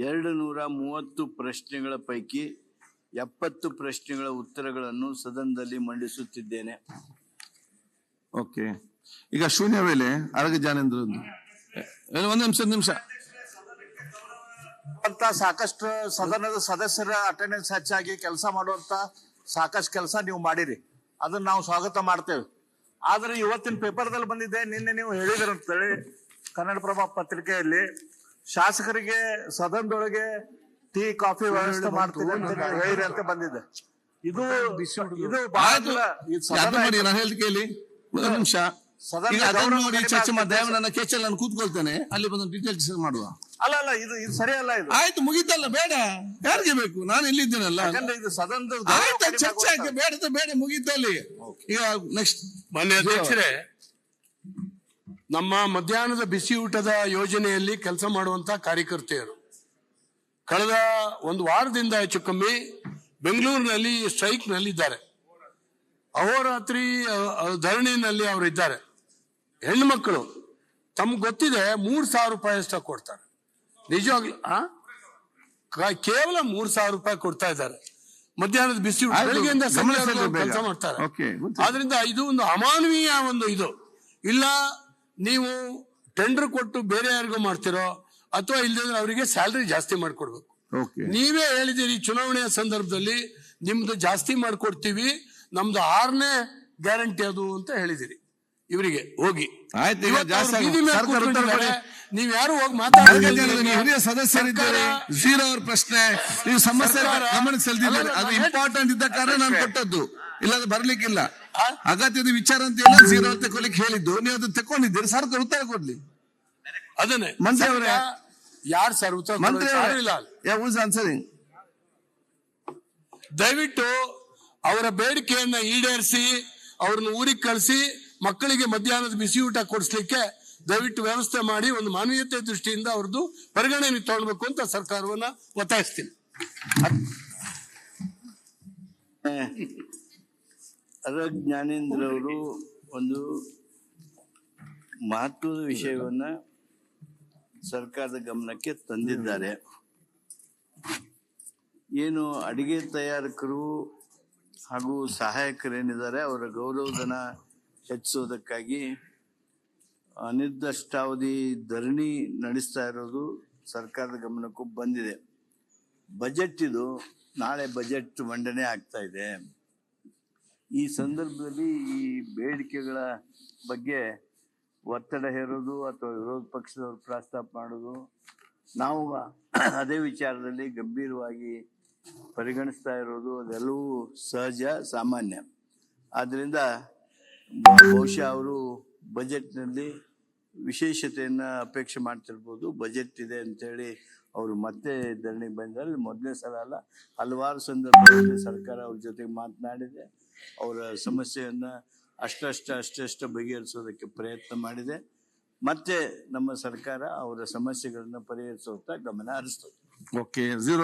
230 ಪ್ರಶ್ನೆಗಳ ಪೈಕಿ 70 ಪ್ರಶ್ನೆಗಳ ಉತ್ತರಗಳನ್ನು ಸದನದಲ್ಲಿ ಮಂಡಿಸುತ್ತಿದ್ದೇನೆ. ಓಕೆ, ಈಗ ಶೂನ್ಯ ವೇಳೆ ಅರಗ ಜ್ಞಾನೇಂದ್ರ ಒಂದು ನಿಮಿಷ ಅಂತ ಸಾಕಷ್ಟು ಸದನದ ಸದಸ್ಯರ ಅಟೆಂಡೆನ್ಸ್ ಹೆಚ್ಚಾಗಿ ಕೆಲಸ ಮಾಡುವಂತ ಸಾಕಷ್ಟು ಕೆಲಸ ನೀವು ಮಾಡಿರಿ, ಅದನ್ನ ನಾವು ಸ್ವಾಗತ ಮಾಡ್ತೇವೆ. ಆದ್ರೆ ಇವತ್ತಿನ ಪೇಪರ್ದಲ್ಲಿ ಬಂದಿದೆ, ನಿನ್ನೆ ನೀವು ಹೇಳಿದ್ರಂತೇಳಿ ಕನ್ನಡಪ್ರಭ ಪತ್ರಿಕೆಯಲ್ಲಿ ಶಾಸಕರಿಗೆ ಸದನದೊಳಗೆ ಟೀ ಕಾಫಿ ವ್ಯವಸ್ಥೆ ಮಾಡ್ತೀವಿ ಅಂತ ನೀವು ಹೇಳಿರಿ ಅಂತ ಬಂದಿದೆ. ಇದು ನಿಮಿಷ ಚರ್ಚೆ ನಾನು ಕೇಚಲ್ ನಾನು ಕೂತ್ಕೊಳ್ತೇನೆ, ಅಲ್ಲಿ ಬಂದು ಡೀಟೇಲ್ ಡಿಸ್ಕಸ್ ಮಾಡುವ. ಅಲ್ಲ ಇದು ಸರಿ ಅಲ್ಲ. ಇದು ಆಯ್ತು, ಮುಗೀತಲ್ಲ, ಬೇಡ ಯಾರಿಗೆ ಬೇಕು, ನಾನು ಇಲ್ಲಿದ್ದೇನಲ್ಲ. ಇದು ಸದನದ ಚರ್ಚೆ ಆಗಿ ಬೇಡ ಮುಗೀತಲ್ಲಿ. ಈಗ ನೆಕ್ಸ್ಟ್ ಮಾನ್ಯ ಅಧ್ಯಕ್ಷರೇ, ನಮ್ಮ ಮಧ್ಯಾಹ್ನದ ಬಿಸಿ ಊಟದ ಯೋಜನೆಯಲ್ಲಿ ಕೆಲಸ ಮಾಡುವಂತ ಕಾರ್ಯಕರ್ತೆಯರು ಕಳೆದ ಒಂದು ವಾರದಿಂದ ಹೆಚ್ಚು ಕಮ್ಮಿ ಬೆಂಗಳೂರಿನಲ್ಲಿ ಸ್ಟ್ರೈಕ್ ನಲ್ಲಿದ್ದಾರೆ. ಅಹೋರಾತ್ರಿ ಧರಣಿನಲ್ಲಿ ಅವರು ಇದ್ದಾರೆ. ಹೆಣ್ಣು ಮಕ್ಕಳು ತಮ್ಗೆ ಗೊತ್ತಿದೆ 3,000 ರೂಪಾಯಿ ಅಷ್ಟ ಕೊಡ್ತಾರೆ. ನಿಜವಾಗ್ಲು ಕೇವಲ 3,000 ರೂಪಾಯಿ ಕೊಡ್ತಾ ಇದ್ದಾರೆ. ಮಧ್ಯಾಹ್ನದ ಬಿಸಿ ಊಟ ಬೆಳಗ್ಗೆಯಿಂದ ಕೆಲಸ ಮಾಡ್ತಾರೆ. ಆದ್ರಿಂದ ಇದು ಒಂದು ಅಮಾನವೀಯ ಒಂದು ಇದು ಇಲ್ಲ. ನೀವು ಟೆಂಡರ್ ಕೊಟ್ಟು ಬೇರೆ ಯಾರಿಗೂ ಮಾಡ್ತಿರೋ ಅಥವಾ ಇಲ್ಲದ್ರೆ ಅವರಿಗೆ ಸ್ಯಾಲರಿ ಜಾಸ್ತಿ ಮಾಡ್ಕೊಡ್ಬೇಕು. ನೀವೇ ಹೇಳಿದಿರಿ ಚುನಾವಣೆಯ ಸಂದರ್ಭದಲ್ಲಿ ನಿಮ್ದು ಜಾಸ್ತಿ ಮಾಡ್ಕೊಡ್ತೀವಿ, ನಮ್ದು 6ನೇ ಗ್ಯಾರಂಟಿ ಅದು ಅಂತ ಹೇಳಿದಿರಿ. ಇವರಿಗೆ ಹೋಗಿ ನೀವ್ ಯಾರು ಹೋಗಿ ಹಿರಿಯ ಸದಸ್ಯರಿದ್ದಾರೆ, ಜೀರೋ ಅವ್ರ ಪ್ರಶ್ನೆ ನೀವು ಸಮಸ್ಯೆ ಗಮನ ಸೆಳೆದಿದ್ದಾರೆ. ಅದು ಇಂಪಾರ್ಟೆಂಟ್ ಇದ್ದ ಕಾರಣ ನಾನು ಕೊಟ್ಟದ್ದು, ಇಲ್ಲಾಂದ್ರೆ ಬರ್ಲಿಕ್ಕಿಲ್ಲ. ಅಗತ್ಯದ ವಿಚಾರ ಅಂತ ಎಲ್ಲ ಜೀರೋ ಅಂತ ಕೊಡ್ಲಿಕ್ಕೆ ಹೇಳಿದ್ದು, ನೀವು ಅದನ್ನ ತಕೊಂಡಿದ್ದೀರಿ. ಸರ್ಕಾರ ಉತ್ತರ ಕೊಡ್ಲಿ. ಅದನ್ನೇ ಮಂತ್ರಿ ಅವರೇ, ಯಾರು ಸರ್ ಉತ್ತರ ಮಂತ್ರಿ ಆನ್ಸರಿಂಗ್ ದಯವಿಟ್ಟು ಅವರ ಬೇಡಿಕೆಯನ್ನ ಈಡೇರಿಸಿ ಅವ್ರನ್ನ ಊರಿಗೆ ಕಳಿಸಿ ಮಕ್ಕಳಿಗೆ ಮಧ್ಯಾಹ್ನದ ಬಿಸಿ ಊಟ ಕೊಡಿಸ್ಲಿಕ್ಕೆ ದಯವಿಟ್ಟು ವ್ಯವಸ್ಥೆ ಮಾಡಿ ಒಂದು ಮಾನವೀಯತೆ ದೃಷ್ಟಿಯಿಂದ ಅವ್ರದ್ದು ಪರಿಗಣನೆ ತಗೊಳ್ಬೇಕು ಅಂತ ಸರ್ಕಾರವನ್ನ ಒತ್ತಾಯಿಸ್ತೀನಿ. ಅರಗ ಜ್ಞಾನೇಂದ್ರ ಅವರು ಒಂದು ಮಹತ್ವದ ವಿಷಯವನ್ನ ಸರ್ಕಾರದ ಗಮನಕ್ಕೆ ತಂದಿದ್ದಾರೆ. ಏನು ಅಡಿಗೆ ತಯಾರಕರು ಹಾಗೂ ಸಹಾಯಕರೇನಿದ್ದಾರೆ ಅವರ ಗೌರವಧನ ಹೆಚ್ಚಿಸೋದಕ್ಕಾಗಿ ಅನಿರ್ದಿಷ್ಟಾವಧಿ ಧರಣಿ ನಡೆಸ್ತಾ ಇರೋದು ಸರ್ಕಾರದ ಗಮನಕ್ಕೂ ಬಂದಿದೆ. ಬಜೆಟ್ ಇದು, ನಾಳೆ ಬಜೆಟ್ ಮಂಡನೆ ಆಗ್ತಾ ಇದೆ. ಈ ಸಂದರ್ಭದಲ್ಲಿ ಈ ಬೇಡಿಕೆಗಳ ಬಗ್ಗೆ ಒತ್ತಡ ಹೇರೋದು ಅಥವಾ ವಿರೋಧ ಪಕ್ಷದವರು ಪ್ರಸ್ತಾಪ ಮಾಡೋದು, ನಾವು ಅದೇ ವಿಚಾರದಲ್ಲಿ ಗಂಭೀರವಾಗಿ ಪರಿಗಣಿಸ್ತಾ ಇರೋದು ಅದೆಲ್ಲವೂ ಸಹಜ ಸಾಮಾನ್ಯ. ಆದ್ದರಿಂದ ಬಹುಶಃ ಅವರು ಬಜೆಟ್ನಲ್ಲಿ ವಿಶೇಷತೆಯನ್ನು ಅಪೇಕ್ಷೆ ಮಾಡ್ತಿರ್ಬೋದು. ಬಜೆಟ್ ಇದೆ ಅಂತೇಳಿ ಅವರು ಮತ್ತೆ ಧರಣಿಗೆ ಬಂದರೆ ಮೊದಲನೇ ಸಲ ಅಲ್ಲ, ಹಲವಾರು ಸಂದರ್ಭಗಳಲ್ಲಿ ಸರ್ಕಾರ ಅವ್ರ ಜೊತೆಗೆ ಮಾತನಾಡಿದೆ. ಅವರ ಸಮಸ್ಯೆಯನ್ನು ಅಷ್ಟಷ್ಟು ಬಗೆಹರಿಸೋದಕ್ಕೆ ಪ್ರಯತ್ನ ಮಾಡಿದೆ. ಮತ್ತೆ ನಮ್ಮ ಸರ್ಕಾರ ಅವರ ಸಮಸ್ಯೆಗಳನ್ನು ಪರಿಹರಿಸುತ್ತಾ ಗಮನ ಹರಿಸ್ತದೆ. ಓಕೆ, 0